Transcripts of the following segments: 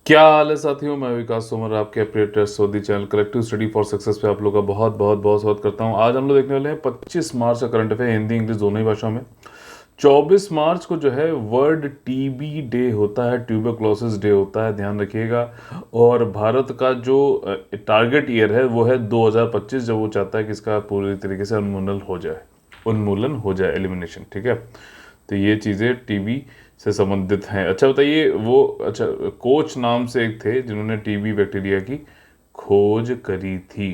क्या हाल है साथियों, मैं विकास सोमर, आपके अपने trust Saudi channel collective study for success पे आप लोग का बहुत बहुत बहुत स्वागत करता हूं। आज हम लोग देखने वाले हैं 25 मार्च का करंट अफेयर, हिंदी इंग्लिश दोनों ही भाषाओं में। 24 मार्च को जो है वर्ल्ड टीबी डे होता है, ट्यूबरक्लोसिस डे होता है, ध्यान रखिएगा। और भारत का जो टारगेट ईयर है वो है 2025, जब वो चाहता है कि इसका पूरी तरीके से उन्मूलन हो जाए, एलिमिनेशन। ठीक है, तो ये चीज़ें टीबी से संबंधित हैं। अच्छा बताइए, अच्छा, कोच नाम से एक थे जिन्होंने टीबी बैक्टीरिया की खोज करी थी।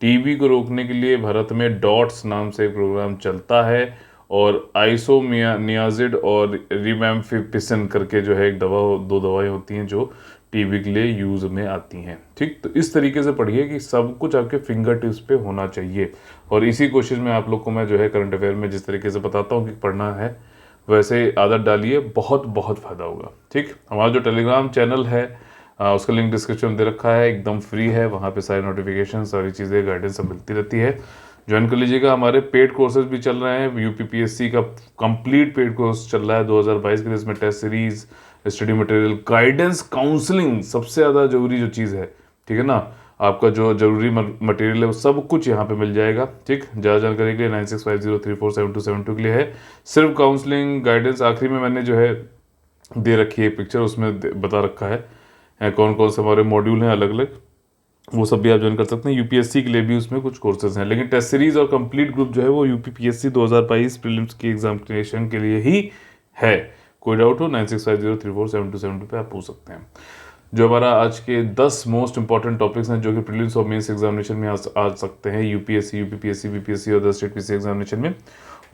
टीबी को रोकने के लिए भारत में डॉट्स नाम से एक प्रोग्राम चलता है, और आइसोनियाजिड और रिमैम्फिपिसिन करके जो है एक दवा, दो दवाएं होती हैं जो टीबी के लिए यूज में आती हैं। ठीक, तो इस तरीके से पढ़िए कि सब कुछ आपके फिंगर टिप्स पे होना चाहिए। और इसी कोशिश में आप लोग को मैं जो है करंट अफेयर में जिस तरीके से बताता हूँ कि पढ़ना है, वैसे आदत डालिए, बहुत बहुत फ़ायदा होगा। ठीक, हमारा जो टेलीग्राम चैनल है उसका लिंक डिस्क्रिप्शन में दे रखा है, एकदम फ्री है। वहाँ पे सारी नोटिफिकेशन, सारी चीज़ें, गाइडेंस सब मिलती रहती है। ज्वाइन कर लीजिएगा। हमारे पेड कोर्सेज भी चल रहे हैं। यूपीपीएससी का कंप्लीट पेड कोर्स चल रहा है 2022 के लिए। इसमें test series, study material, guidance, counselling, सबसे ज़्यादा जरूरी जो चीज़ है, ठीक है ना, आपका जो जरूरी मटेरियल है वो सब कुछ यहाँ पे मिल जाएगा। ठीक, ज़्यादा जानकारी के लिए 9650347272 के लिए है। सिर्फ काउंसलिंग, गाइडेंस। आखिरी में मैंने जो है दे रखी है पिक्चर, उसमें बता रखा है कौन कौन से हमारे मॉड्यूल हैं अलग अलग, वो सब भी आप ज्वाइन कर सकते हैं। यूपीएससी के लिए भी उसमें कुछ कोर्सेज हैं, लेकिन टेस्ट सीरीज और कंप्लीट ग्रुप जो है वो यूपीपीएससी 2022 प्रीलिम्स की एग्जामिनेशन के लिए ही है। कोई डाउट हो 9650347272 पे आप पूछ सकते हैं। जो हमारा आज के 10 मोस्ट इंपॉर्टेंट टॉपिक्स हैं जो कि प्रीलिम्स और मेंस एग्जामिनेशन में आ सकते हैं, यूपीएससी, यूपीपीएससी, बीपीएससी और स्टेट पीसी एग्जामिनेशन में,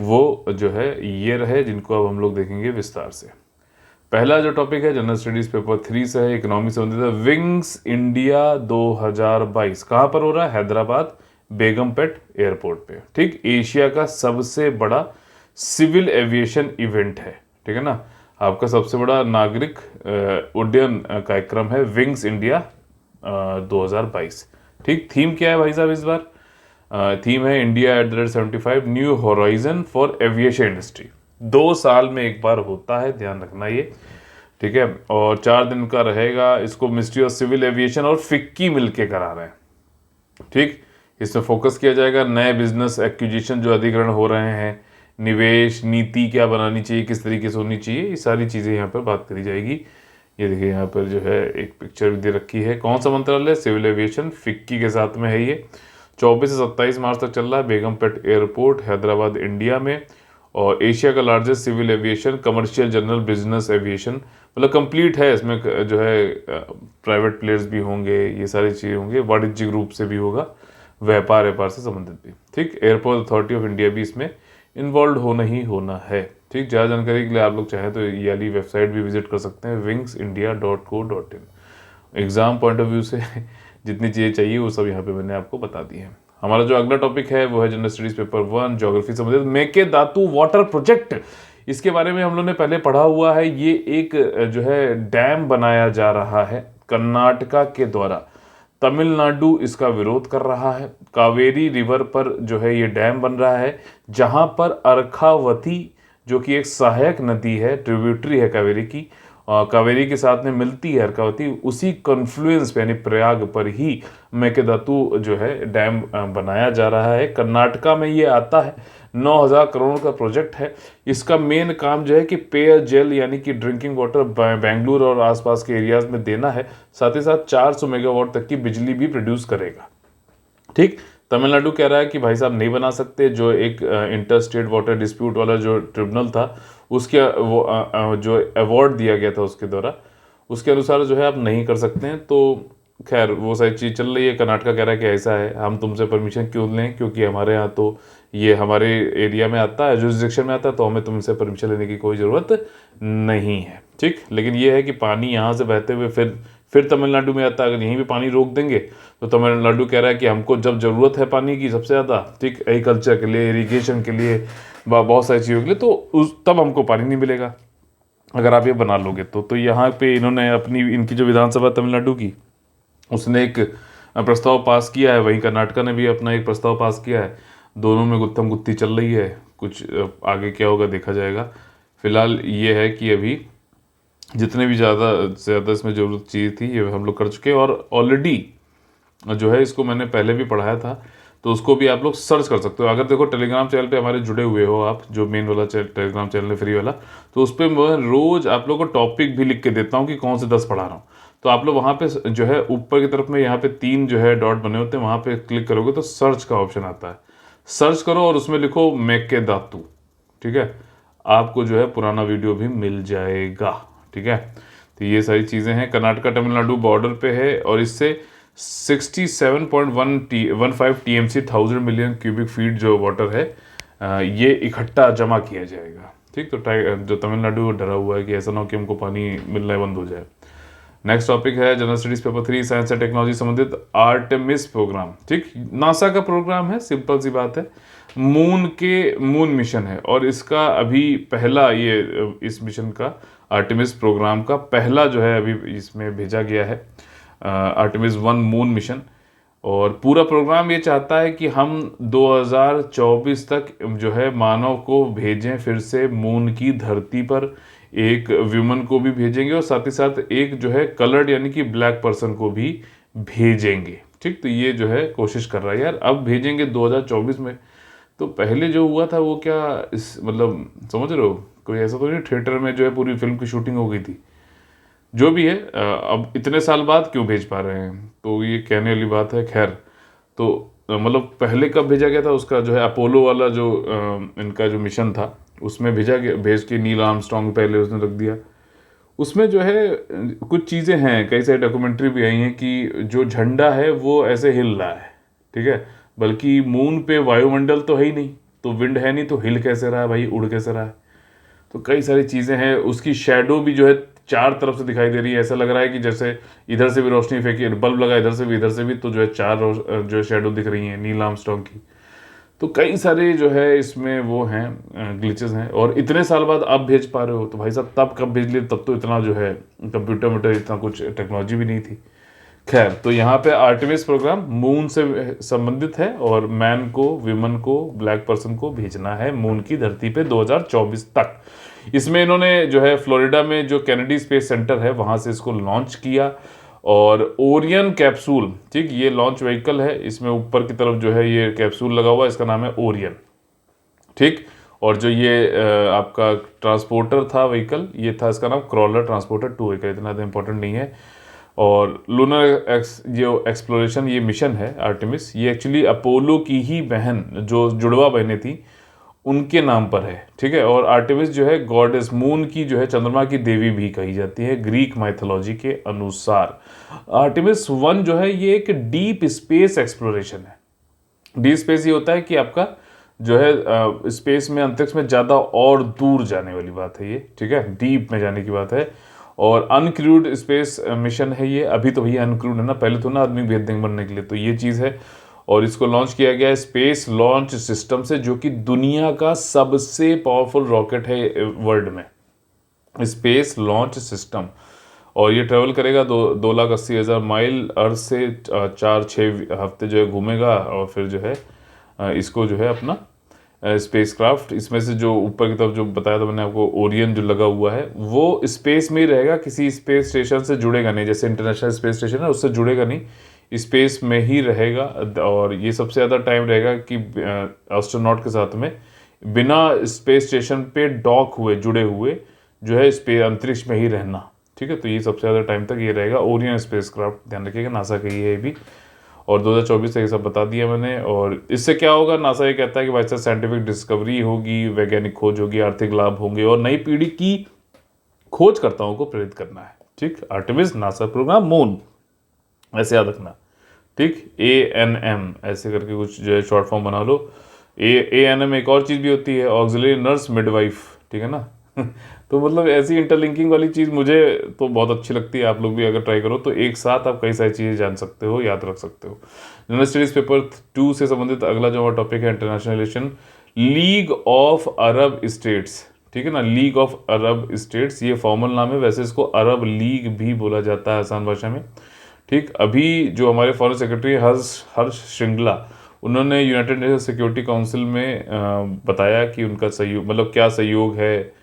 वो जो है ये रहे, जिनको अब हम लोग देखेंगे विस्तार से। पहला जो टॉपिक है जनरल स्टडीज पेपर 3 से है, इकोनॉमी से संबंधित है। विंग्स इंडिया 2022 कहाँ पर हो रहा है? हैदराबाद बेगमपेट एयरपोर्ट पे। ठीक, एशिया का सबसे बड़ा सिविल एविएशन इवेंट है, ठीक है ना। आपका सबसे बड़ा नागरिक उड्डयन कार्यक्रम है विंग्स इंडिया 2022। ठीक, थीम क्या है भाई साहब इस बार? थीम है India @75 new horizon for aviation industry. 2 साल में एक बार होता है, ध्यान रखना ये, ठीक है। और 4 दिन का रहेगा। इसको मिनिस्ट्री ऑफ सिविल एविएशन और फिक्की मिलके करा रहे हैं। ठीक, इसमें फोकस किया जाएगा नए बिजनेस एक्विजिशन जो अधिग्रहण हो रहे हैं, निवेश नीति क्या बनानी चाहिए, किस तरीके से होनी चाहिए, ये सारी चीज़ें यहाँ पर बात करी जाएगी। ये देखिए यहाँ पर जो है एक पिक्चर भी दे रखी है। कौन सा मंत्रालय? सिविल एविएशन, फिक्की के साथ में है ये। 24 से 27 मार्च तक चल रहा है, बेगमपेट एयरपोर्ट हैदराबाद इंडिया में। और एशिया का largest civil aviation commercial general business aviation, मतलब कंप्लीट है। इसमें जो है प्राइवेट प्लेयर्स भी होंगे, ये सारी चीज़ें होंगे, वाणिज्यिक रूप से भी होगा, व्यापार से संबंधित भी। ठीक, एयरपोर्ट अथॉरिटी ऑफ इंडिया भी इसमें इन्वॉल्व होना ही होना है। ठीक, ज़्यादा जानकारी के लिए आप लोग चाहें तो ये वाली वेबसाइट भी विजिट कर सकते हैं, wingsindia.co.in। Exam point of view से जितनी चीज़ें चाहिए वो सब यहाँ पे मैंने आपको बता दी है। हमारा जो अगला टॉपिक है वो है जनरल स्टडीज पेपर 1 ज्योग्राफी से संबंधित मेकेदातु वाटर प्रोजेक्ट। इसके बारे में हम लोग ने पहले पढ़ा हुआ है। ये एक जो है डैम बनाया जा रहा है कर्नाटका के द्वारा। तमिलनाडु इसका विरोध कर रहा है। कावेरी रिवर पर जो है ये डैम बन रहा है, जहां पर अर्कावती, जो कि एक सहायक नदी है, ट्रिब्यूटरी है कावेरी की, कावेरी के साथ में मिलती है अर्कावती, उसी कॉन्फ्लुएंस पे यानी प्रयाग पर ही मेकेदातु जो है डैम बनाया जा रहा है। कर्नाटका में ये आता है। 9,000 करोड़ का प्रोजेक्ट है। इसका मेन काम जो है कि पेयजल यानी कि ड्रिंकिंग वाटर बेंगलुरु और आसपास के एरियाज में देना है। साथ ही साथ 400 मेगावाट तक की बिजली भी प्रोड्यूस करेगा। ठीक, तमिलनाडु कह रहा है कि भाई साहब नहीं बना सकते। जो एक इंटर स्टेट वाटर डिस्प्यूट वाला जो ट्रिब्यूनल था, उसके जो अवार्ड दिया गया था उसके द्वारा, उसके अनुसार जो है आप नहीं कर सकते हैं। तो खैर वो सारी चीज़ चल रही है। कर्नाटका कह रहा है कि ऐसा है, हम तुमसे परमिशन क्यों लें, क्योंकि हमारे यहाँ तो ये हमारे एरिया में आता है, जुरिसडिक्शन में आता है, तो हमें तुमसे परमिशन लेने की कोई ज़रूरत नहीं है। ठीक, लेकिन ये है कि पानी यहाँ से बहते हुए फिर तमिलनाडु में आता है। अगर यहीं भी पानी रोक देंगे तो तमिलनाडु कह रहा है कि हमको जब ज़रूरत है पानी की सबसे ज़्यादा, ठीक, एग्रीकल्चर के लिए, इरीगेशन के लिए, बहुत सारी चीज़ों के लिए, तो तब हमको पानी नहीं मिलेगा अगर आप ये बना लोगे तो यहाँ पे इन्होंने अपनी, इनकी जो विधानसभा तमिलनाडु की, उसने एक प्रस्ताव पास किया है। वहीं कर्नाटका ने भी अपना एक प्रस्ताव पास किया है। दोनों में गुत्थम गुत्ती चल रही है। कुछ आगे क्या होगा देखा जाएगा। फिलहाल ये है कि अभी जितने भी ज़्यादा से ज़्यादा इसमें ज़रूरत चीज़ थी ये हम लोग कर चुके हैं, और ऑलरेडी जो है इसको मैंने पहले भी पढ़ाया था, तो उसको भी आप लोग सर्च कर सकते हो। अगर देखो टेलीग्राम चैनल पे हमारे जुड़े हुए हो आप, जो मेन वाला टेलीग्राम चैनल है फ्री वाला, तो उस पर मैं रोज़ आप लोग को टॉपिक भी लिख के देता हूँ कि कौन से 10 पढ़ा रहा हूँ। तो आप लोग वहाँ पे जो है ऊपर की तरफ में यहाँ पे 3 जो है डॉट बने होते हैं, वहाँ पे क्लिक करोगे तो सर्च का ऑप्शन आता है। सर्च करो और उसमें लिखो मेके दातू, ठीक है, आपको जो है पुराना वीडियो भी मिल जाएगा, ठीक है। तो ये सारी चीज़ें हैं। कर्नाटका तमिलनाडु बॉर्डर पे है और इससे 67.15 टीएमसी 1000 मिलियन क्यूबिक फीट जो वाटर है ये इकट्ठा जमा किया जाएगा, ठीक। तो जो तमिलनाडु डरा हुआ है कि ऐसा ना हो कि हमको पानी मिलना बंद हो जाए। नेक्स्ट टॉपिक है general studies paper 3 science and technology संबंधित आर्टेमिस प्रोग्राम, ठीक, नासा का प्रोग्राम है, सिंपल सी बात है। मून मिशन है और इसका अभी पहला ये इस मिशन का आर्टेमिस प्रोग्राम का पहला जो है अभी इसमें भेजा गया है आर्टेमिस 1 मून मिशन। और पूरा प्रोग्राम ये चाहता है कि हम 2024 तक जो है मानव को भेजें फिर से मून की धरती पर, एक व्यूमन को भी भेजेंगे और साथ ही साथ एक जो है कलर्ड यानी कि ब्लैक पर्सन को भी भेजेंगे, ठीक। तो ये जो है कोशिश कर रहा है यार, अब भेजेंगे 2024 में। तो पहले जो हुआ था वो क्या इस मतलब समझ रहे हो, कोई ऐसा तो नहीं थिएटर में जो है पूरी फिल्म की शूटिंग हो गई थी, जो भी है अब इतने साल बाद क्यों भेज पा रहे हैं, तो ये कहने वाली बात है। खैर, तो मतलब पहले कब भेजा गया था, उसका जो है अपोलो वाला जो इनका जो मिशन था उसमें भेजा गया, भेज के नील आर्मस्ट्रॉन्ग पहले उसने रख दिया। उसमें जो है कुछ चीज़ें हैं, कई सारी डॉक्यूमेंट्री भी आई हैं कि जो झंडा है वो ऐसे हिल रहा है, ठीक है, बल्कि मून पे वायुमंडल तो है ही नहीं, तो विंड है नहीं, तो हिल कैसे रहा है भाई, उड़ कैसे रहा है। तो कई सारी चीज़ें हैं, उसकी शेडो भी जो है चार तरफ से दिखाई दे रही है, ऐसा लग रहा है कि जैसे इधर से भी रोशनी फेंकी, बल्ब लगा इधर से भी तो जो है चार जो है शेडो दिख रही हैं नील आर्मस्ट्रॉन्ग की। तो कई सारे जो है इसमें वो हैं ग्लिचेस हैं, और इतने साल बाद अब भेज पा रहे हो, तो भाई साहब तब कब भेज लिए, तब तो इतना जो है कंप्यूटर वम्प्यूटर इतना कुछ टेक्नोलॉजी भी नहीं थी। खैर, तो यहाँ पे आर्टेमिस प्रोग्राम मून से संबंधित है और मैन को, विमन को, ब्लैक पर्सन को भेजना है मून की धरती पे 2024 तक। इसमें इन्होंने जो है फ्लोरिडा में जो कैनेडी स्पेस सेंटर है वहाँ से इसको लॉन्च किया, और ओरियन कैप्सूल, ठीक, ये लॉन्च व्हीकल है, इसमें ऊपर की तरफ जो है ये कैप्सूल लगा हुआ है, इसका नाम है ओरियन, ठीक। और जो ये आपका ट्रांसपोर्टर था व्हीकल, ये था, इसका नाम क्रॉलर ट्रांसपोर्टर 2 है, इतना तो इंपॉर्टेंट नहीं है। और लूनर जो एक्सप्लोरेशन ये मिशन है आर्टेमिस, ये एक्चुअली अपोलो की ही बहन, जो जुड़वा बहनें थी, उनके नाम पर है, ठीक है। और आर्टेमिस जो है गॉडेस, मून की जो है चंद्रमा की देवी भी कही जाती है ग्रीक माइथोलॉजी के अनुसार। आर्टेमिस 1 जो है ये एक डीप स्पेस एक्सप्लोरेशन है। डीप स्पेस ये होता है कि आपका जो है स्पेस में, अंतरिक्ष में ज़्यादा और दूर जाने वाली बात है ये, ठीक है, डीप में जाने की बात है। और अनक्रूड स्पेस मिशन है ये, अभी तो भैया अनक्रूड है ना, पहले तो ना आदमी भेज देंगे बनने के लिए, तो ये चीज़ है। और इसको लॉन्च किया गया है स्पेस लॉन्च सिस्टम से, जो कि दुनिया का सबसे पावरफुल रॉकेट है वर्ल्ड में, स्पेस लॉन्च सिस्टम। और ये ट्रेवल करेगा 2,80,000 माइल अर्थ से 4-6 हफ्ते जो है घूमेगा, और फिर जो है इसको जो है अपना स्पेसक्राफ्ट, इसमें से जो ऊपर की तरफ जो बताया था मैंने आपको ओरियन जो लगा हुआ है, वो स्पेस में ही रहेगा, किसी स्पेस स्टेशन से जुड़ेगा नहीं, जैसे इंटरनेशनल स्पेस स्टेशन है उससे जुड़ेगा नहीं, स्पेस में ही रहेगा। और ये सबसे ज़्यादा टाइम रहेगा कि एस्ट्रोनॉट के साथ में बिना स्पेस स्टेशन पे डॉक हुए, जुड़े हुए जो है स्पेस अंतरिक्ष में ही रहना, ठीक है। तो ये सबसे ज़्यादा टाइम तक ये रहेगा ओरियन स्पेसक्राफ्ट, ध्यान रखिएगा, नासा का ये है भी। और 2024 तक ये सब बता दिया मैंने। और इससे क्या होगा, नासा ये कहता है कि भाई साहब साइंटिफिक डिस्कवरी होगी, वैज्ञानिक खोज होगी, आर्थिक लाभ होंगे और नई पीढ़ी की खोजकर्ताओं को प्रेरित करना है, ठीक। आर्टेमिस नासा प्रोग्राम मून, ऐसे याद रखना, ठीक। ANM ऐसे करके कुछ जो है शॉर्ट फॉर्म बना लो। ANM एक और चीज़ भी होती है, ऑक्सिलरी नर्स मिडवाइफ, ठीक है ना। तो मतलब ऐसी इंटरलिंकिंग वाली चीज़ मुझे तो बहुत अच्छी लगती है, आप लोग भी अगर ट्राई करो तो एक साथ आप कई सारी चीज़ें जान सकते हो, याद रख सकते हो। जनरल स्टडीज पेपर 2 से संबंधित अगला जो हमारा टॉपिक है international relation, league of Arab states, ठीक है ना। लीग ऑफ अरब स्टेट्स ये फॉर्मल नाम है, वैसे इसको अरब लीग भी बोला जाता है आसान भाषा में, ठीक। अभी जो हमारे फॉरेन सेक्रेटरी हर्ष श्रृंगला, उन्होंने यूनाइटेड नेशन सिक्योरिटी काउंसिल में बताया कि उनका सहयोग, मतलब क्या सहयोग है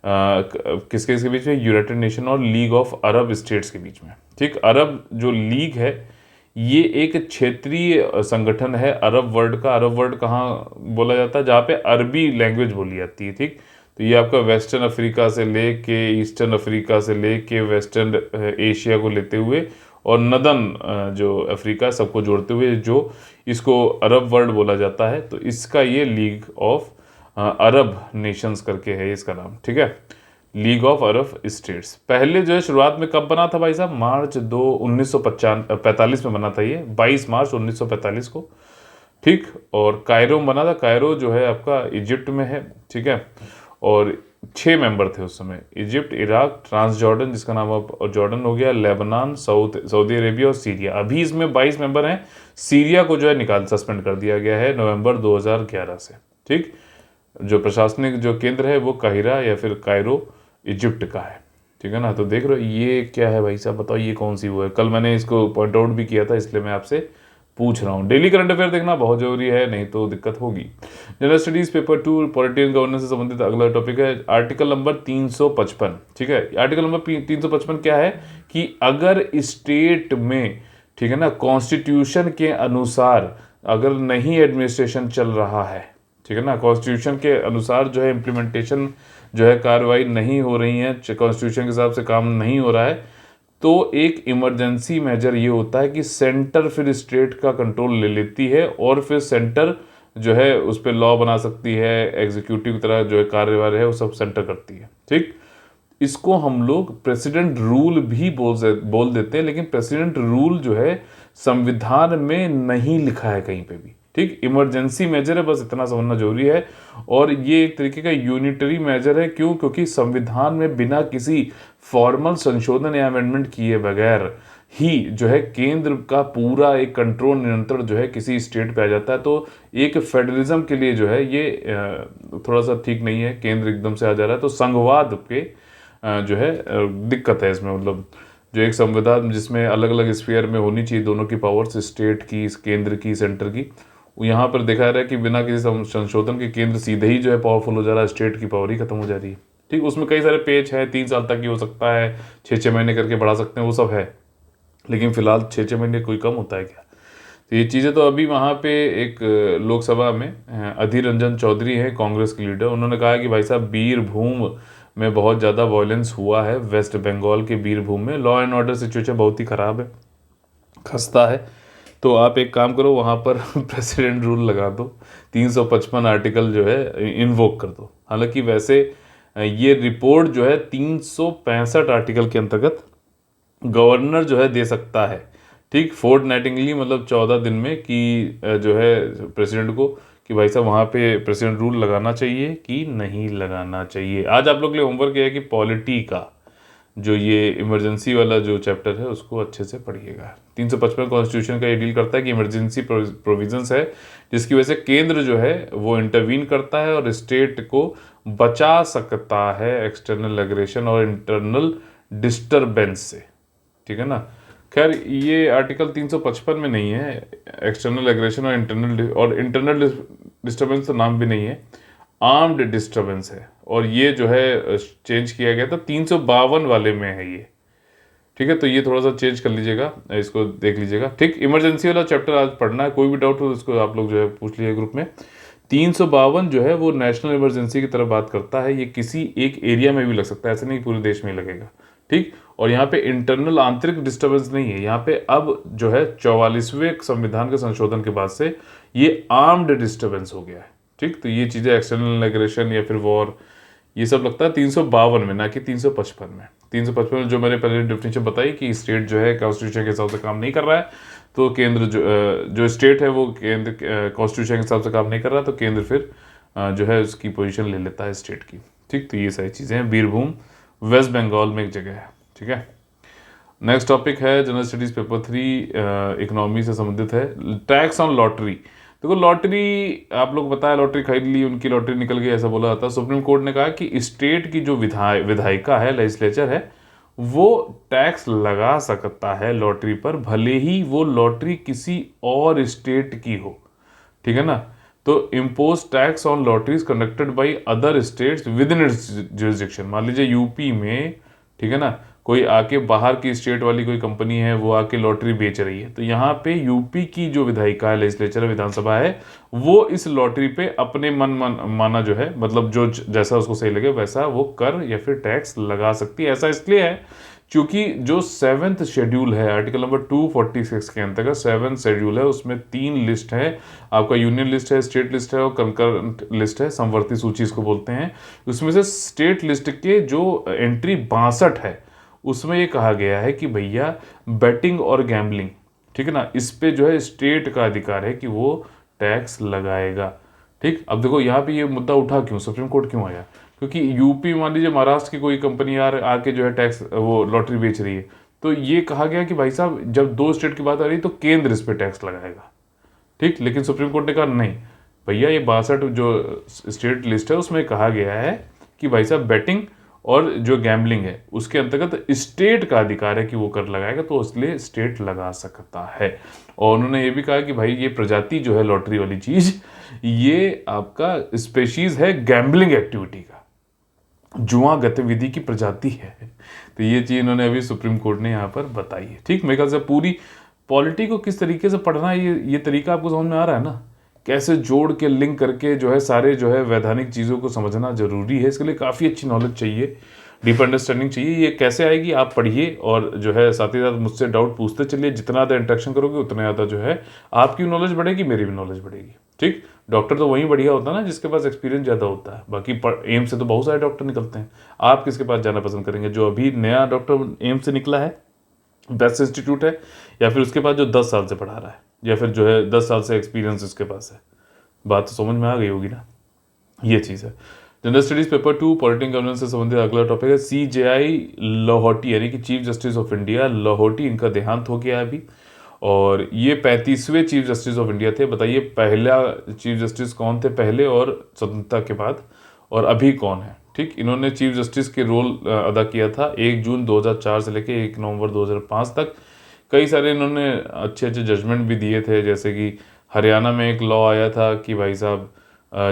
किसके इसके बीच में, यूनाइटेड नेशन और लीग ऑफ अरब स्टेट्स के बीच में। ठीक, अरब जो लीग है ये एक क्षेत्रीय संगठन है अरब वर्ल्ड का। अरब वर्ल्ड कहाँ बोला जाता है, जहाँ पे अरबी लैंग्वेज बोली जाती है। ठीक, तो ये आपका वेस्टर्न अफ्रीका से लेके ईस्टर्न अफ्रीका से लेके वेस्टर्न एशिया को लेते हुए और नदन जो अफ्रीका सबको जोड़ते हुए जो इसको अरब वर्ल्ड बोला जाता है, तो इसका ये लीग ऑफ अरब नेशंस करके है इसका नाम। ठीक है, लीग ऑफ अरब स्टेट्स। पहले जो है शुरुआत में कब बना था भाई साहब, मार्च 2 1945 में बना था ये, 22 मार्च 1945 को। ठीक, और कायरो में बना था। कायरो जो है आपका इजिप्ट में है। ठीक है, और 6 मेंबर थे उस समय, इजिप्ट, इराक, ट्रांस जॉर्डन जिसका नाम अब जॉर्डन हो गया, लेबनान, सऊदी अरेबिया और सीरिया। अभी इसमें 22 मेंबर हैं। सीरिया को जो है सस्पेंड कर दिया गया है नवंबर 2011 से। ठीक, जो प्रशासनिक जो केंद्र है वो काहिरा या फिर कायरो इजिप्ट का है। ठीक है ना, तो देख रहे हो ये क्या है भाई साहब, बताओ ये कौन सी वो है। कल मैंने इसको पॉइंट आउट भी किया था, इसलिए मैं आपसे पूछ रहा हूँ। डेली करंट अफेयर देखना बहुत जरूरी है, नहीं तो दिक्कत होगी। General studies paper 2 polity and governance से संबंधित अगला टॉपिक है आर्टिकल नंबर 355। ठीक है, आर्टिकल नंबर 355 क्या है कि अगर स्टेट में, ठीक है ना, कॉन्स्टिट्यूशन के अनुसार अगर नहीं एडमिनिस्ट्रेशन चल रहा है, ठीक है ना, कॉन्स्टिट्यूशन के अनुसार जो है इम्प्लीमेंटेशन जो है कार्रवाई नहीं हो रही है, कॉन्स्टिट्यूशन के हिसाब से काम नहीं हो रहा है, तो एक इमरजेंसी मेजर ये होता है कि सेंटर फिर स्टेट का कंट्रोल ले लेती है और फिर सेंटर जो है उस पर लॉ बना सकती है, एग्जीक्यूटिव की तरह जो है कार्यवाही है वो सब सेंटर करती है। ठीक, इसको हम लोग प्रेसिडेंट रूल भी बोल देते हैं, लेकिन प्रेसिडेंट रूल जो है संविधान में नहीं लिखा है कहीं पे भी। ठीक, इमरजेंसी मेजर है, बस इतना समझना जरूरी है। और ये एक तरीके का यूनिटरी मेजर है। क्यों? क्योंकि संविधान में बिना किसी फॉर्मल संशोधन या अमेंडमेंट किए बगैर ही जो है केंद्र का पूरा एक कंट्रोल नियंत्रण जो है किसी स्टेट पे आ जाता है। तो एक फेडरलिज्म के लिए जो है ये थोड़ा सा ठीक नहीं है, केंद्र एकदम से आ जा रहा है, तो संघवाद के जो है दिक्कत है इसमें। मतलब जो एक संविधान जिसमें अलग अलग स्फीयर में होनी चाहिए दोनों की पावर्स, स्टेट की, केंद्र की, सेंटर की, यहाँ पर देखा जा रहा है कि बिना किसी संशोधन के केंद्र सीधे ही जो है पावरफुल हो जा रहा है, स्टेट की पावर ही खत्म हो जा रही है। ठीक, उसमें कई सारे पेच है, 3 साल तक ही हो सकता है, 6-6 महीने करके बढ़ा सकते हैं, वो सब है, लेकिन फिलहाल 6-6 महीने कोई कम होता है क्या? तो ये चीज़ें तो अभी वहाँ पे एक लोकसभा में अधीर रंजन चौधरी हैं कांग्रेस के लीडर, उन्होंने कहा कि भाई साहब बीरभूम में बहुत ज़्यादा वायलेंस हुआ है, वेस्ट बंगाल के बीरभूम में लॉ एंड ऑर्डर सिचुएशन बहुत ही ख़राब है, खस्ता है। तो आप एक काम करो, वहाँ पर प्रेसिडेंट रूल लगा दो, 355 आर्टिकल जो है इन्वोक कर दो। हालांकि वैसे ये रिपोर्ट जो है 365 आर्टिकल के अंतर्गत गवर्नर जो है दे सकता है। ठीक, फोर्टनाइटिंगली, मतलब 14 दिन में, कि जो है प्रेसिडेंट को कि भाई साहब वहाँ पे प्रेसिडेंट रूल लगाना चाहिए कि नहीं लगाना चाहिए। आज आप लोग के लिए होमवर्क किया है कि पॉलिटी का जो ये इमरजेंसी वाला जो चैप्टर है उसको अच्छे से पढ़िएगा। 355 कॉन्स्टिट्यूशन का ये डील करता है कि इमरजेंसी प्रोविजंस है जिसकी वजह से केंद्र जो है वो इंटरवीन करता है और स्टेट को बचा सकता है एक्सटर्नल एग्रेशन और इंटरनल डिस्टरबेंस से। ठीक है ना, खैर ये आर्टिकल 355 में नहीं है, एक्सटर्नल एग्रेशन और इंटरनल डिस्टरबेंस तो नाम भी नहीं है, आर्म्ड डिस्टरबेंस है। और ये जो है चेंज किया गया था 352 वाले में है ये। ठीक है, तो ये थोड़ा सा चेंज कर लीजिएगा, इसको देख लीजिएगा। ठीक, इमरजेंसी वाला चैप्टर आज पढ़ना है, कोई भी डाउट हो तो उसको आप लोग जो है पूछ लीजिए ग्रुप में। 352 जो है वो नेशनल इमरजेंसी की तरफ बात करता है, ये किसी एक एरिया में भी लग सकता है, ऐसे नहीं पूरे देश में लगेगा। ठीक, और यहाँ पे इंटरनल आंतरिक डिस्टर्बेंस नहीं है, यहाँ पे अब जो है 44वें संविधान के संशोधन के बाद से ये आर्म्ड डिस्टर्बेंस हो गया है। ठीक, तो ये चीज़ें एक्सटर्नल एग्रेशन या फिर वॉर ये सब लगता है 352 में, ना कि 355 में। 355 में जो मैंने पहले डेफिनेशन बताई कि स्टेट जो है कॉन्स्टिट्यूशन के हिसाब से काम नहीं कर रहा है, तो केंद्र जो स्टेट है वो केंद्र कॉन्स्टिट्यूशन के हिसाब से काम नहीं कर रहा, तो केंद्र फिर जो है उसकी पोजीशन ले लेता है स्टेट की। ठीक, तो ये सारी चीज़ें हैं। बीरभूम वेस्ट बंगाल में एक जगह है। ठीक है, नेक्स्ट टॉपिक है जनरल स्टडीज पेपर 3 इकोनॉमी से संबंधित है, टैक्स ऑन लॉटरी। देखो लॉटरी आप लोग बताया, लॉटरी खरीद ली, उनकी लॉटरी निकल गई, ऐसा बोला जाता है। सुप्रीम कोर्ट ने कहा कि स्टेट की जो विधायिका है, लेजिस्लेचर है, वो टैक्स लगा सकता है लॉटरी पर, भले ही वो लॉटरी किसी और स्टेट की हो। ठीक है ना, तो impose tax on lotteries conducted by other states with in its jurisdiction. मान लीजिए यूपी में, ठीक है ना, कोई आके बाहर की स्टेट वाली कोई कंपनी है, वो आके लॉटरी बेच रही है, तो यहाँ पे यूपी की जो विधायिका है, लेजिस्लेचर विधानसभा है, वो इस लॉटरी पे अपने माना जो है, मतलब जो जैसा उसको सही लगे वैसा वो कर या फिर टैक्स लगा सकती है। ऐसा इसलिए है क्योंकि जो 7th शेड्यूल है आर्टिकल नंबर 246 के अंतर्गत 7th शेड्यूल है, उसमें 3 लिस्ट है। आपका यूनियन लिस्ट है, स्टेट लिस्ट है और कंकरेंट लिस्ट है, समवर्ती सूची इसको बोलते हैं। उसमें से स्टेट लिस्ट के जो एंट्री 62 है, उसमें ये कहा गया है कि भैया बेटिंग और गैम्बलिंग, ठीक है ना, इस पे जो है स्टेट का अधिकार है कि वो टैक्स लगाएगा। ठीक, अब देखो यहाँ पे ये मुद्दा उठा क्यों, सुप्रीम कोर्ट क्यों आया? क्योंकि यूपी, मान लीजिए महाराष्ट्र की कोई कंपनी यार आके जो है टैक्स वो लॉटरी बेच रही है, तो ये कहा गया कि भाई साहब जब 2 स्टेट की बात आ रही है तो केंद्र इस पे टैक्स लगाएगा। ठीक, लेकिन सुप्रीम कोर्ट ने कहा नहीं भैया, ये 62 जो स्टेट लिस्ट है उसमें कहा गया है कि भाई साहब बेटिंग और जो गैम्बलिंग है उसके अंतर्गत स्टेट का अधिकार है कि वो कर लगाएगा, तो इसलिए स्टेट लगा सकता है। और उन्होंने ये भी कहा कि भाई ये प्रजाति जो है लॉटरी वाली चीज, ये आपका स्पेशीज है गैम्बलिंग एक्टिविटी का, जुआ गतिविधि की प्रजाति है। तो ये चीज इन्होंने अभी सुप्रीम कोर्ट ने यहाँ पर बताई है। ठीक, मेरे ख्याल से पूरी पॉलिटी को किस तरीके से पढ़ना है, ये तरीका आपको समझ में आ रहा है ना, कैसे जोड़ के लिंक करके जो है सारे जो है वैधानिक चीज़ों को समझना जरूरी है। इसके लिए काफ़ी अच्छी नॉलेज चाहिए, डीप अंडरस्टैंडिंग चाहिए। ये कैसे आएगी, आप पढ़िए और जो है साथ ही साथ मुझसे डाउट पूछते चलिए। जितना ज़्यादा इंटरेक्शन करोगे उतना ज़्यादा जो है आपकी नॉलेज बढ़ेगी, मेरी भी नॉलेज बढ़ेगी। ठीक, डॉक्टर तो वहीं बढ़िया होता है ना जिसके पास एक्सपीरियंस ज़्यादा होता है। बाकी एम से तो बहुत सारे डॉक्टर निकलते हैं, आप किसके पास जाना पसंद करेंगे? जो अभी नया डॉक्टर एम से निकला है, बेस्ट इंस्टीट्यूट है, या फिर उसके पास जो 10 साल से पढ़ा रहा है, या फिर जो है 10 साल से एक्सपीरियंस इसके पास है? बात तो समझ में आ गई होगी ना, ये चीज़ है। General studies paper 2 political governance से संबंधित अगला टॉपिक है CJI लाहौटी, यानी कि chief justice of India Lahoti, इनका देहांत हो गया अभी। और ये 35वें चीफ जस्टिस ऑफ इंडिया थे। बताइए पहला चीफ जस्टिस कौन थे पहले और स्वतंत्रता के बाद, और अभी कौन है? ठीक, इन्होंने चीफ जस्टिस के रोल अदा किया था 1 जून 2004 से लेकर 1 नवंबर 2005 तक। कई सारे इन्होंने अच्छे अच्छे जजमेंट भी दिए थे, जैसे कि हरियाणा में एक लॉ आया था कि भाई साहब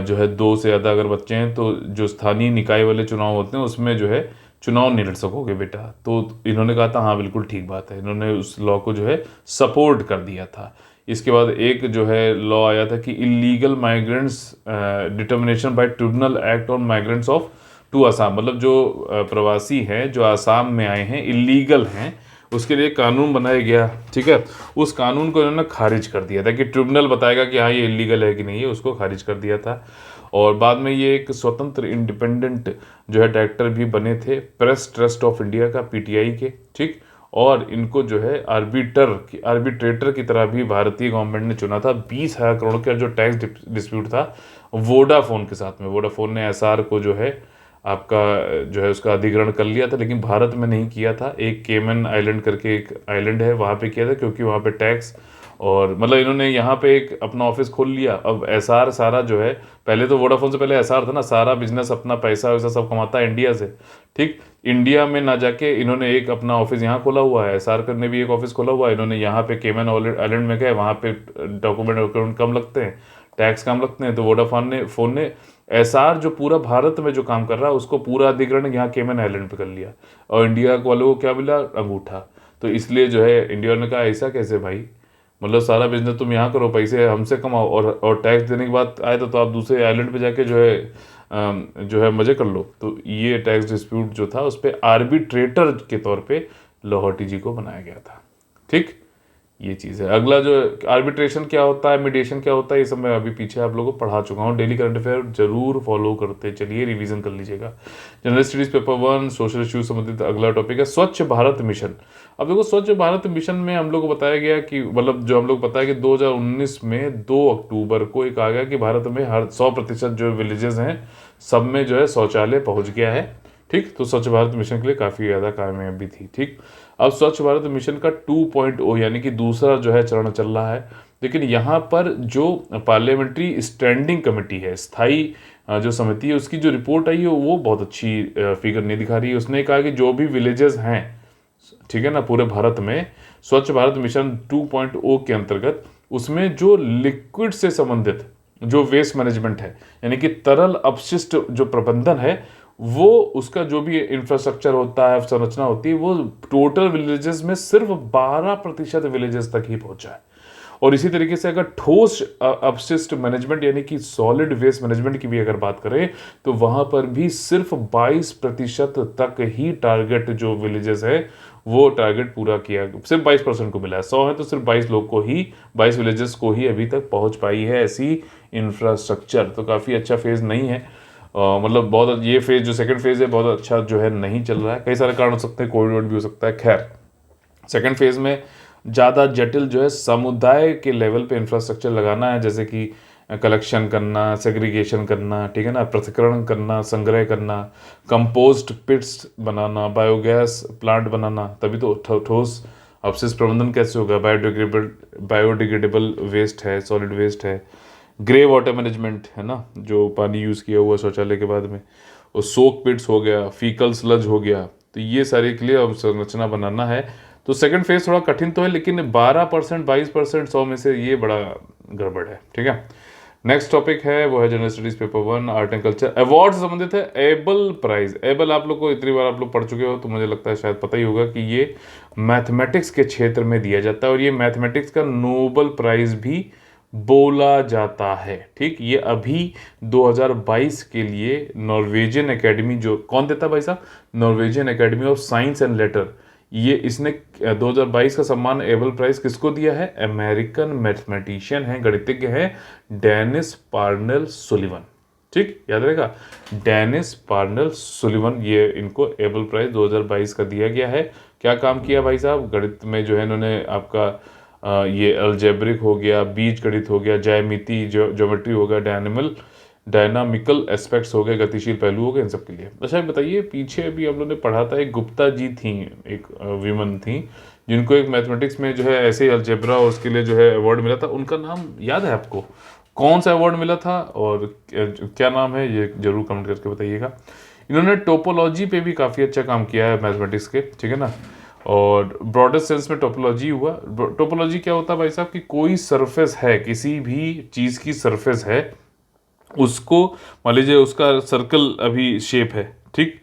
जो है 2 से ज़्यादा अगर बच्चे हैं तो जो स्थानीय निकाय वाले चुनाव होते हैं उसमें जो है चुनाव नहीं लड़ सकोगे बेटा। तो इन्होंने कहा था हाँ बिल्कुल ठीक बात है, इन्होंने उस लॉ को जो है सपोर्ट कर दिया था। इसके बाद एक जो है लॉ आया था कि illegal migrants determination by tribunal act on migrants of to Assam, मतलब जो प्रवासी हैं जो आसाम में आए हैं, इलीगल हैं, उसके लिए कानून बनाया गया। ठीक है, उस कानून को इन्होंने खारिज कर दिया था कि ट्रिब्यूनल बताएगा कि हाँ ये इलीगल है कि नहीं है, उसको खारिज कर दिया था। और बाद में ये एक स्वतंत्र इंडिपेंडेंट जो है डायरेक्टर भी बने थे प्रेस ट्रस्ट ऑफ इंडिया का, PTI के। ठीक, और इनको जो है आर्बिट्रेटर की तरह भी भारतीय गवर्नमेंट ने चुना था। 20,000 करोड़ का जो टैक्स डिस्प्यूट था वोडाफोन के साथ में, वोडाफोन ने SR को जो है आपका जो है उसका अधिग्रहण कर लिया था, लेकिन भारत में नहीं किया था। एक केमन आइलैंड करके एक आइलैंड है, वहाँ पे किया था, क्योंकि वहाँ पे टैक्स और मतलब इन्होंने यहाँ पे एक अपना ऑफिस खोल लिया। अब SR सारा जो है, पहले तो वोडाफोन से पहले SR था ना, सारा बिजनेस अपना पैसा वैसा सब कमाता है इंडिया से। ठीक, इंडिया में ना जाके इन्होंने एक अपना ऑफिस यहाँ खोला हुआ है, SR ने भी एक ऑफिस खोला हुआ है। इन्होंने यहाँ पे केमन आइलैंड में गए, वहाँ पे डॉक्यूमेंट कम लगते हैं, टैक्स कम लगते हैं, तो फोन ने SR जो पूरा भारत में जो काम कर रहा है उसको पूरा अधिग्रहण यहाँ केमन आइलैंड पे कर लिया। और इंडिया वालों को क्या मिला? अंगूठा। तो इसलिए जो है इंडिया ने कहा ऐसा कैसे भाई, मतलब सारा बिजनेस तुम यहाँ करो, पैसे हमसे कमाओ, और टैक्स देने की बात आए तो आप दूसरे आइलैंड पे जाके जो है मजे कर लो। तो ये टैक्स डिस्प्यूट जो था उस पर आर्बिट्रेटर के तौर पे लाहौटी जी को बनाया गया था। ठीक, ये चीज़ है। अगला जो आर्बिट्रेशन क्या होता है, मीडिएशन क्या होता है, ये सब मैं अभी पीछे आप लोगों को पढ़ा चुका हूँ। डेली करंट अफेयर जरूर फॉलो करते चलिए, रिवीजन कर लीजिएगा। General studies paper 1 social issues संबंधित अगला टॉपिक है स्वच्छ भारत मिशन। अब देखो स्वच्छ भारत मिशन में हम लोग को बताया गया कि मतलब जो हम लोग बताया कि 2019 में 2 अक्टूबर को एक आ गया कि भारत में हर 100% जो विलेजेस हैं सब में जो है शौचालय पहुंच गया है। ठीक, तो स्वच्छ भारत मिशन के लिए काफ़ी ज़्यादा कामयाबी थी। ठीक, अब स्वच्छ भारत मिशन का 2.0 यानी कि दूसरा जो है चरण चल रहा है। लेकिन यहाँ पर जो पार्लियामेंट्री स्टैंडिंग कमेटी है, स्थायी जो समिति है, उसकी जो रिपोर्ट आई है वो बहुत अच्छी फिगर नहीं दिखा रही है। उसने कहा कि जो भी विलेजेस हैं, ठीक है ना, पूरे भारत में स्वच्छ भारत मिशन 2.0 के अंतर्गत उसमें जो लिक्विड से संबंधित जो वेस्ट मैनेजमेंट है, यानी कि तरल अपशिष्ट जो प्रबंधन है, वो उसका जो भी इंफ्रास्ट्रक्चर होता है, संरचना होती है, वो टोटल विलेजेस में सिर्फ 12% विलेजेस तक ही पहुंचा है। और इसी तरीके से अगर ठोस अपशिष्ट मैनेजमेंट यानी कि सॉलिड वेस्ट मैनेजमेंट की भी अगर बात करें, तो वहां पर भी सिर्फ 22% तक ही टारगेट जो विलेजेस है वो टारगेट पूरा किया, सिर्फ 22% को मिला है। 100 है तो सिर्फ 22 लोग को ही, 22 विलेजेस को ही अभी तक पहुंच पाई है ऐसी इंफ्रास्ट्रक्चर। तो काफ़ी अच्छा फेज़ नहीं है। मतलब बहुत ये फेज़ जो सेकंड फेज़ है बहुत अच्छा जो है नहीं चल रहा है। कई सारे कारण हो सकते हैं, कोविड भी हो सकता है। खैर, सेकंड फेज़ में ज़्यादा जटिल जो है समुदाय के लेवल पे इंफ्रास्ट्रक्चर लगाना है, जैसे कि कलेक्शन करना, सेग्रीगेशन करना, ठीक है ना, पृथक्करण करना, संग्रह करना, कंपोस्ट पिट्स बनाना, बायोगैस प्लांट बनाना, तभी तो ठोस अपशिष्ट प्रबंधन कैसे होगा। बायोडिग्रेडेबल वेस्ट है, सॉलिड वेस्ट है, ग्रे वाटर मैनेजमेंट है ना, जो पानी यूज़ किया हुआ शौचालय के बाद में, और सोक पिट्स हो गया, फीकल स्लज हो गया। तो ये सारे के लिए अब संरचना बनाना है। तो सेकंड फेज थोड़ा कठिन तो है, लेकिन 12%, 22%, 100 में से ये बड़ा गड़बड़ है, ठीक है। नेक्स्ट टॉपिक है वो है general studies paper 1 art and culture. Award से संबंधित है एबल प्राइज। एबल आप लोग को इतनी बार आप लोग पढ़ चुके हो तो मुझे लगता है शायद पता ही होगा कि ये मैथमेटिक्स के क्षेत्र में दिया जाता है, और ये मैथमेटिक्स का नोबल प्राइज भी बोला जाता है। ठीक, ये अभी 2022 के लिए नॉर्वेजियन एकेडमी, जो कौन देता है भाई साहब, Norwegian academy of science and later, ये इसने 2022 का सम्मान एबल प्राइज किसको दिया है, अमेरिकन मैथमेटिशियन है, गणितज्ञ है डेनिस पार्नेल सुलिवन। ठीक, याद रहेगा, डेनिस पार्नेल सुलिवन, ये इनको एबल प्राइज 2022 का दिया गया है। क्या काम किया भाई साहब, गणित में जो है इन्होंने आपका ये अलजेब्रिक हो गया, बीज गणित हो गया, ज्यामिति ज्योमेट्री हो गया, डायनामिकल एस्पेक्ट्स हो गए, गतिशील पहलू हो गए, इन सब के लिए। अच्छा बताइए, पीछे अभी हम लोगों ने पढ़ा था, एक गुप्ता जी थी, एक विमन थी, जिनको एक मैथमेटिक्स में जो है ऐसे अलजेब्रा उसके लिए जो है अवार्ड मिला था। उनका नाम याद है आपको, कौन सा अवार्ड मिला था और क्या नाम है, ये जरूर कमेंट करके बताइएगा। इन्होंने टोपोलॉजी पे भी काफ़ी अच्छा काम किया है मैथमेटिक्स के, ठीक है ना। और ब्रॉडर सेंस में टोपोलॉजी हुआ। टोपोलॉजी क्या होता है भाई साहब, कि कोई सरफेस है, किसी भी चीज़ की सरफेस है, उसको मान लीजिए उसका सर्कल अभी शेप है, ठीक,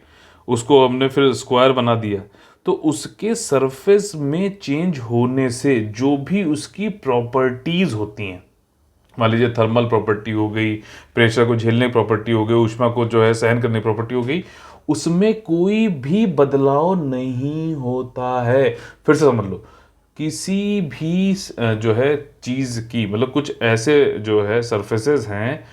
उसको हमने फिर स्क्वायर बना दिया, तो उसके सरफेस में चेंज होने से जो भी उसकी प्रॉपर्टीज होती हैं, मान लीजिए थर्मल प्रॉपर्टी हो गई, प्रेशर को झेलने की प्रॉपर्टी हो गई, ऊष्मा को जो है सहन करने की प्रॉपर्टी हो गई, उसमें कोई भी बदलाव नहीं होता है। फिर से समझ लो, किसी भी जो है चीज़ की, मतलब कुछ ऐसे जो है सरफेसेस हैं,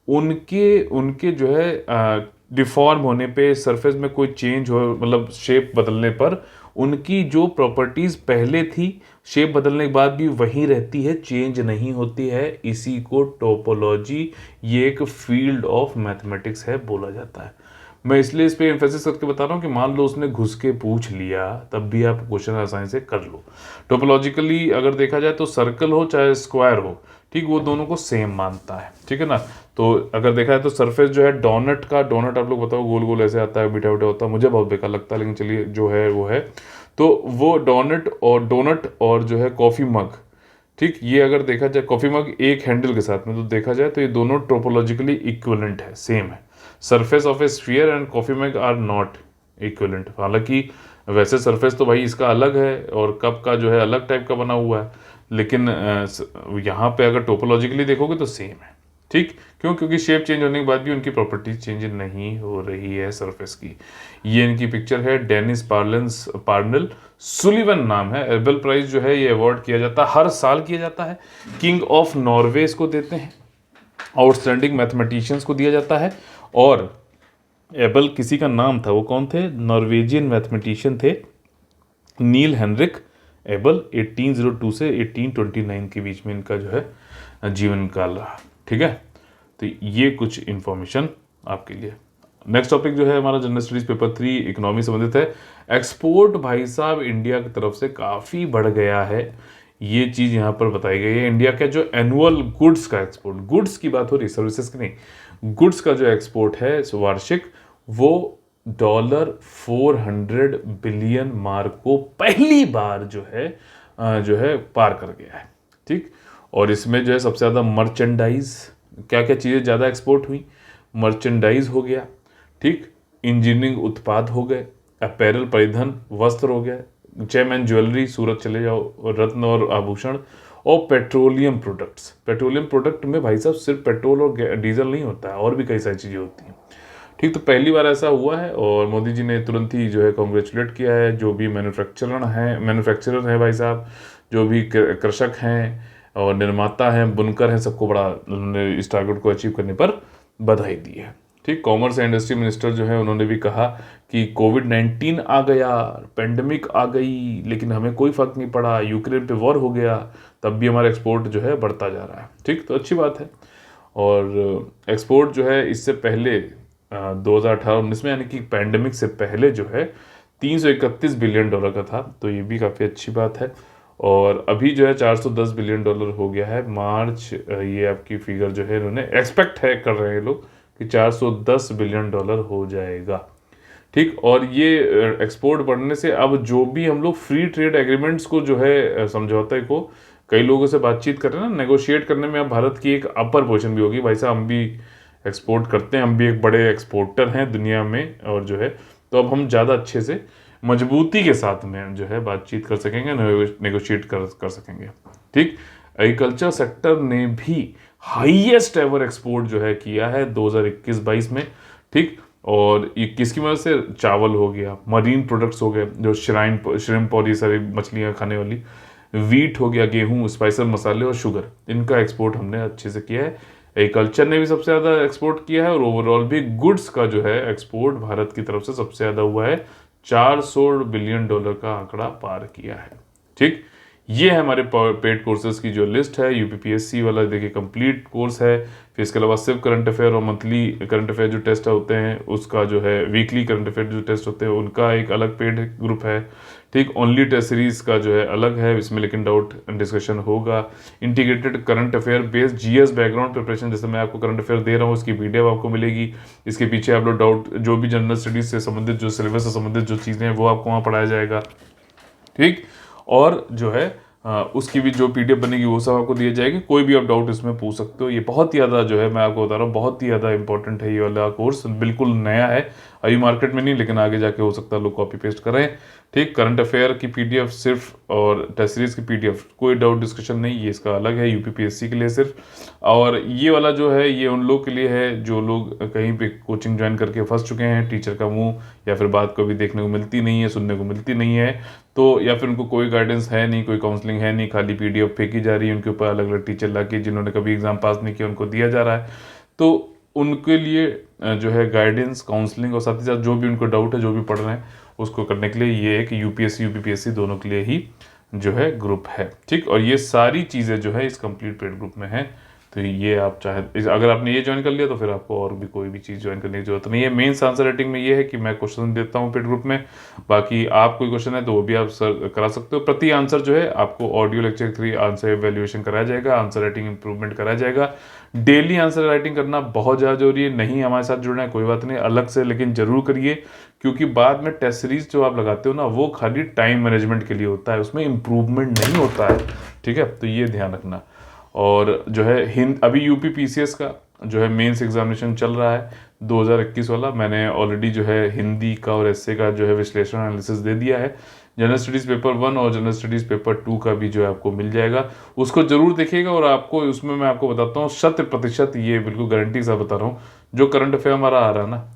उनके उनके जो है डिफॉर्म होने पे, सरफेस में कोई चेंज हो, मतलब शेप बदलने पर, उनकी जो प्रॉपर्टीज पहले थी शेप बदलने के बाद भी वही रहती है, चेंज नहीं होती है। इसी को टोपोलॉजी, ये एक फील्ड ऑफ मैथमेटिक्स है बोला जाता है। मैं इसलिए इस पे एम्फेसिस करके बता रहा हूँ कि मान लो उसने घुस के पूछ लिया, तब भी आप क्वेश्चन आसानी से कर लो। टोपोलॉजिकली अगर देखा जाए तो सर्कल हो चाहे स्क्वायर हो, ठीक, वो दोनों को सेम मानता है, ठीक है ना। तो अगर देखा जाए तो सरफेस जो है डोनट का, डोनट आप लोग बताओ, गोल गोल ऐसे आता है, बीटा बीटा होता है, मुझे बहुत बेकार लगता है, लेकिन चलिए जो है वो है। तो वो डोनट और जो है कॉफ़ी मग, ठीक, ये अगर देखा जाए कॉफ़ी मग एक हैंडल के साथ में, तो देखा जाए तो ये दोनों टोपोलॉजिकली इक्विवेलेंट है, सेम है। Surface of a sphere and coffee mug are not equivalent. हालांकि वैसे सरफेस तो भाई इसका अलग है और कप का जो है अलग टाइप का बना हुआ है, लेकिन यहाँ पे अगर टोपोलॉजिकली देखोगे तो सेम है, ठीक। क्यों, क्योंकि शेप चेंज होने के बाद भी उनकी प्रॉपर्टीज चेंज नहीं हो रही है सरफेस की। ये इनकी पिक्चर है, डेनिस पार्नेल सुलिवन नाम है। एबल प्राइज जो है ये अवार्ड किया जाता है, हर साल किया जाता है। किंग ऑफ नॉर्वे को देते हैं, आउटस्टैंडिंग मैथमेटिशियंस को दिया जाता है। और एबल किसी का नाम था, वो कौन थे, नॉर्वेजियन मैथमेटिशियन थे, नील हेनरिक एबल। 1802 से 1829 के बीच में इनका जो है जीवन काल रहा, ठीक है। तो ये कुछ इंफॉर्मेशन आपके लिए। नेक्स्ट टॉपिक जो है हमारा जनरल स्टडीज पेपर 3 इकोनॉमी संबंधित है। एक्सपोर्ट भाई साहब इंडिया की तरफ से काफ़ी बढ़ गया है, ये चीज़ यहाँ पर बताई गई है। इंडिया का जो एनुअल गुड्स का एक्सपोर्ट, गुड्स की बात हो रही, सर्विसेज की नहीं, गुड्स का जो एक्सपोर्ट है वार्षिक, वो $400 बिलियन मार्क को पहली बार जो है पार कर गया है, ठीक। और इसमें जो है सबसे ज़्यादा मर्चेंडाइज क्या क्या चीज़ें ज़्यादा एक्सपोर्ट हुई, मर्चेंडाइज हो गया, ठीक, इंजीनियरिंग उत्पाद हो गए, अपैरल परिधान वस्त्र हो गया, जेम एंड ज्वेलरी सूरत चले जाओ, और रत्न और आभूषण, और पेट्रोलियम प्रोडक्ट्स। पेट्रोलियम प्रोडक्ट में भाई साहब सिर्फ पेट्रोल और डीजल नहीं होता है, और भी कई सारी चीज़ें होती हैं, ठीक। तो पहली बार ऐसा हुआ है और मोदी जी ने तुरंत ही जो है कॉन्ग्रेचुलेट किया है जो भी मैन्युफैक्चरर हैं भाई साहब, जो भी कृषक हैं और निर्माता हैं, बुनकर हैं, सबको बड़ा उन्होंने इस टारगेट को अचीव करने पर बधाई दी है, ठीक। कॉमर्स एंड इंडस्ट्री मिनिस्टर जो है उन्होंने भी कहा कि कोविड-19 आ गया, पेंडेमिक आ गई, लेकिन हमें कोई फर्क नहीं पड़ा, यूक्रेन पे वॉर हो गया, तब भी हमारा एक्सपोर्ट जो है बढ़ता जा रहा है, ठीक। तो अच्छी बात है। और एक्सपोर्ट जो है इससे पहले 2018-19 में, यानी कि पैंडेमिक से पहले जो है $331 बिलियन का था, तो ये भी काफ़ी अच्छी बात है। और अभी जो है $410 बिलियन हो गया है मार्च, ये आपकी फिगर जो है इन्होंने एक्सपेक्ट है कर रहे हैं लोग कि $410 बिलियन हो जाएगा, ठीक। और ये एक्सपोर्ट बढ़ने से अब जो भी हम लोग फ्री ट्रेड एग्रीमेंट्स को जो है समझौते को कई लोगों से बातचीत कर रहे हैं ना, नेगोशिएट करने में अब भारत की एक अपर पोजीशन भी होगी। भाई साहब हम भी एक्सपोर्ट करते हैं, हम भी एक बड़े एक्सपोर्टर हैं दुनिया में, और जो है तो अब हम ज़्यादा अच्छे से मजबूती के साथ में जो है बातचीत कर सकेंगे, नेगोशिएट कर सकेंगे, ठीक। एग्रीकल्चर सेक्टर ने भी हाईएस्ट एवर एक्सपोर्ट जो है किया है 2021-22 में, ठीक। और ये किसकी वजह से? चावल हो गया, मरीन प्रोडक्ट्स हो गए, जो श्रिम्प और ये सारी मछलियाँ खाने वाली, वीट हो गया, गेहूं, स्पाइसर मसाले और शुगर, इनका एक्सपोर्ट हमने अच्छे से किया है। एग्रीकल्चर ने भी सबसे ज़्यादा एक्सपोर्ट किया है, और ओवरऑल भी गुड्स का जो है एक्सपोर्ट भारत की तरफ से सबसे ज़्यादा हुआ है, $400 बिलियन का आंकड़ा पार किया है, ठीक। ये है हमारे पेड कोर्सेज की जो लिस्ट है। यूपीपीएससी वाला देखिए कंप्लीट कोर्स है, फिर इसके अलावा सिर्फ करंट अफेयर और मंथली करंट अफेयर जो टेस्ट होते हैं उसका जो है, वीकली करंट अफेयर जो टेस्ट होते हैं उनका एक अलग पेड ग्रुप है, ठीक। ओनली टेस्ट सीरीज का जो है अलग है, इसमें लेकिन डाउट डिस्कशन होगा। Integrated current affair based GS background preparation, जैसे मैं आपको करंट अफेयर दे रहा हूँ उसकी पीडीएफ आपको मिलेगी, इसके पीछे आप लोग डाउट जो भी जनरल स्टडीज से संबंधित, जो सिलेबस से संबंधित जो चीज़ें हैं वो आपको वहाँ पढ़ाया जाएगा, ठीक। और जो है उसकी भी जो पीडीएफ बनेगी वो सब आपको दिया जाएगी, कोई भी आप डाउट इसमें पूछ सकते हो। ये बहुत ही ज़्यादा जो है मैं आपको बता रहा हूँ, बहुत ही ज़्यादा इंपॉर्टेंट है ये वाला कोर्स, बिल्कुल नया है, अभी मार्केट में नहीं, लेकिन आगे जाके हो सकता है लोग कॉपी पेस्ट करें, ठीक। करंट अफेयर की पीडीएफ सिर्फ, और टेस्ट सीरीज की पीडीएफ, कोई डाउट डिस्कशन नहीं, ये इसका अलग है यूपीपीएससी के लिए सिर्फ। और ये वाला जो है ये उन लोग के लिए है जो लोग कहीं पे कोचिंग ज्वाइन करके फंस चुके हैं, टीचर का मुंह या फिर बात कभी देखने को मिलती नहीं है, सुनने को मिलती नहीं है, तो या फिर उनको कोई गाइडेंस है नहीं, कोई काउंसलिंग है नहीं, खाली पीडीएफ फेंकी जा रही है उनके ऊपर, अलग अलग टीचर लाके जिन्होंने कभी एग्जाम पास नहीं किया उनको दिया जा रहा है, तो उनके लिए जो है गाइडेंस, काउंसलिंग और साथ ही साथ जो भी उनको डाउट है, जो भी पढ़ रहे हैं उसको करने के लिए ये एक यूपीएससी यूपीपीएससी दोनों के लिए ही जो है ग्रुप है, ठीक। और ये सारी चीज़ें जो है इस कंप्लीट पेड ग्रुप में है, तो ये आप चाहे अगर आपने ये ज्वाइन कर लिया तो फिर आपको और भी कोई भी चीज़ ज्वाइन करने की जरूरत नहीं है। मेंस आंसर राइटिंग में ये है कि मैं क्वेश्चन देता हूँ पेड ग्रुप में, बाकी आप कोई क्वेश्चन है तो वो भी आप सर करा सकते हो। प्रति आंसर जो है आपको ऑडियो लेक्चर 3 आंसर एवेल्युएशन कराया जाएगा, आंसर राइटिंग इंप्रूवमेंट कराया जाएगा। डेली आंसर राइटिंग करना बहुत ज़्यादा जरूरी है, नहीं हमारे साथ जुड़ना है कोई बात नहीं, अलग से लेकिन जरूर करिए, क्योंकि बाद में टेस्ट सीरीज जो आप लगाते हो ना वो खाली टाइम मैनेजमेंट के लिए होता है, उसमें इम्प्रूवमेंट नहीं होता है, ठीक है, तो ये ध्यान रखना। और जो है अभी यूपी पीसीएस का जो है मेंस एग्जामिनेशन चल रहा है 2021 वाला, मैंने ऑलरेडी जो है हिंदी का और एसए का जो है विश्लेषण एनालिसिस दे दिया है। जनरल स्टडीज़ पेपर 1 और जनरल स्टडीज़ पेपर 2 का भी जो है आपको मिल जाएगा, उसको जरूर देखिएगा। और आपको उसमें मैं आपको बताता हूँ 100%, ये बिल्कुल गारंटी से बता रहा हूँ, जो करंट अफेयर हमारा आ रहा है ना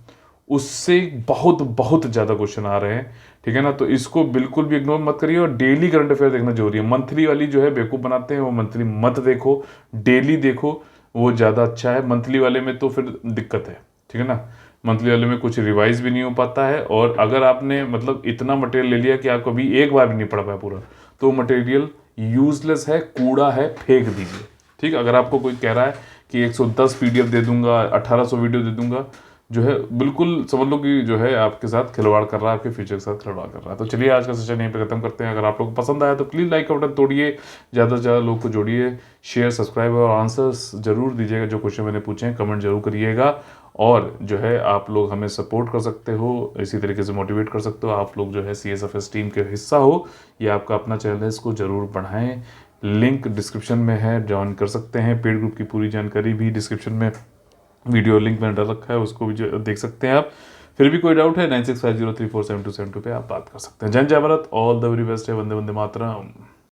उससे बहुत बहुत ज़्यादा क्वेश्चन आ रहे हैं, ठीक है ना, तो इसको बिल्कुल भी इग्नोर मत करिए। और डेली करंट अफेयर देखना जरूरी है, मंथली वाली जो है बेवकूफ़ बनाते हैं, वो मंथली मत देखो, डेली देखो, वो ज़्यादा अच्छा है। मंथली वाले में तो फिर दिक्कत है, ठीक है ना, मंथली वाले में कुछ रिवाइज भी नहीं हो पाता है, और अगर आपने मतलब इतना मटेरियल ले लिया कि आप कभी एक बार भी नहीं पढ़ पाया पूरा, तो मटेरियल यूजलेस है, कूड़ा है, फेंक दीजिए, ठीक। अगर आपको कोई कह रहा है कि 110 पीडीएफ दे दूंगा, 1800 वीडियो दे दूंगा, जो है बिल्कुल समझ लो कि जो है आपके साथ खिलवाड़ कर रहा है, आपके फ्यूचर के साथ खिलवाड़ कर रहा है। तो चलिए आज का सेशन यहीं पे खत्म करते हैं। अगर आप लोग को पसंद आया तो प्लीज़ लाइक का बटन तोड़िए, ज़्यादा से ज़्यादा लोग को जोड़िए, शेयर सब्सक्राइब और आंसर्स जरूर दीजिएगा, जो क्वेश्चन मैंने पूछे हैं कमेंट जरूर करिएगा। और जो है आप लोग हमें सपोर्ट कर सकते हो, इसी तरीके से मोटिवेट कर सकते हो, आप लोग जो है CSFS टीम के हिस्सा हो, ये आपका अपना चैनल है, इसको ज़रूर बढ़ाएँ, लिंक डिस्क्रिप्शन में है, ज्वाइन कर सकते हैं। पेड ग्रुप की पूरी जानकारी भी डिस्क्रिप्शन में वीडियो लिंक मैंने डाल रखा है, उसको भी देख सकते हैं आप। फिर भी कोई डाउट है 9650347272 पे आप बात कर सकते हैं। जय जय Bharat, all the very best है। वंदे वंदे मातरम।